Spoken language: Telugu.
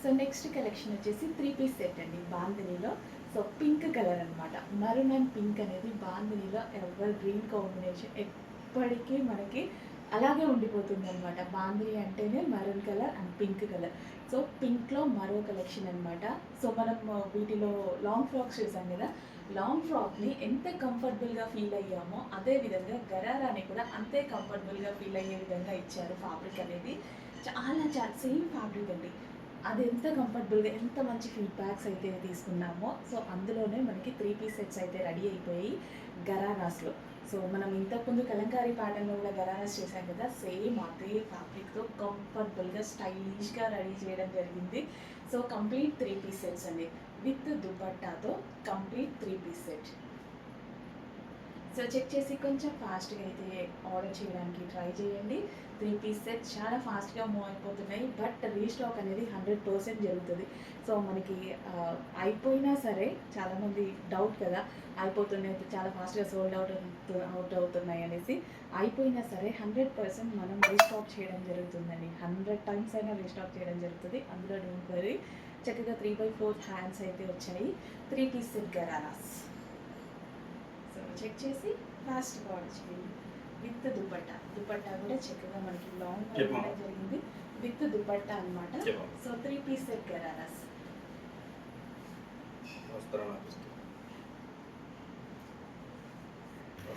సో నెక్స్ట్ కలెక్షన్ వచ్చేసి 3 పీస్ సెట్ అండి బాందినీలో. సో పింక్ కలర్ అనమాట, మరూన్ అండ్ పింక్ అనేది బాందినీలో ఎవర్ గ్రీన్ కాంబినేషన్ ఎప్పటికీ మనకి అలాగే ఉండిపోతుంది అనమాట. బాందిని అంటేనే maroon colour and pink colour. So పింక్లో మరో కలెక్షన్ అనమాట. సో మనం వీటిలో లాంగ్ ఫ్రాక్స్ చూసాం కదా, లాంగ్ ఫ్రాక్ని ఎంత కంఫర్టబుల్గా ఫీల్ అయ్యామో అదే విధంగా గరారాని కూడా అంతే కంఫర్టబుల్గా ఫీల్ అయ్యే విధంగా ఇచ్చారు. ఫ్యాబ్రిక్ అనేది చాలా సేమ్ ఫ్యాబ్రిక్ అండి. అది ఎంత కంఫర్టబుల్గా ఎంత మంచి ఫీడ్బ్యాక్స్ అయితే తీసుకున్నామో. సో అందులోనే మనకి 3 పీస్ సెట్స్ అయితే రెడీ అయిపోయి గరారాస్లో. సో మనం ఇంతకుముందు కలంకారీ ప్యాటర్న్లో కూడా గరారాస్ చేశాం కదా, సేమ్ అదే ఫ్యాబ్రిక్తో కంఫర్టబుల్గా స్టైలిష్గా రెడీ చేయడం జరిగింది. సో కంప్లీట్ 3 పీస్ సెట్స్ అండి, విత్ దుపట్టాతో complete 3 piece set. So check చేసి కొంచెం ఫాస్ట్గా అయితే ఆర్డర్ చేయడానికి ట్రై చేయండి. 3 పీస్ సెట్ చాలా ఫాస్ట్గా మూవ్ అయిపోతున్నాయి, బట్ రీస్టాక్ అనేది 100% జరుగుతుంది. సో మనకి అయిపోయినా సరే చాలామంది డౌట్ కదా, అయిపోతున్నాయి చాలా ఫాస్ట్గా సోల్డ్ అవుట్ అవుతున్నాయి అనేసి. అయిపోయినా సరే 100% మనం రీస్టాక్ చేయడం జరుగుతుందండి. 100 టైమ్స్ అయినా రీస్టాక్ చేయడం జరుగుతుంది, అందులో డోంట్ వరీ. చక్కగా 3/4 హ్యాండ్స్ అయితే వచ్చాయి, 3 పీస్ సెట్ గరారాస్. సో చెక్ చేసి ఫాస్ట్గా ఆర్డర్ చేయండి. విత్ దుపట్టా కూడా చక్కగా మనకి లాంగ్ ఇవ్వడం జరిగింది, విత్ దుపట్టా అనమాట. So 3 piece set ghararas.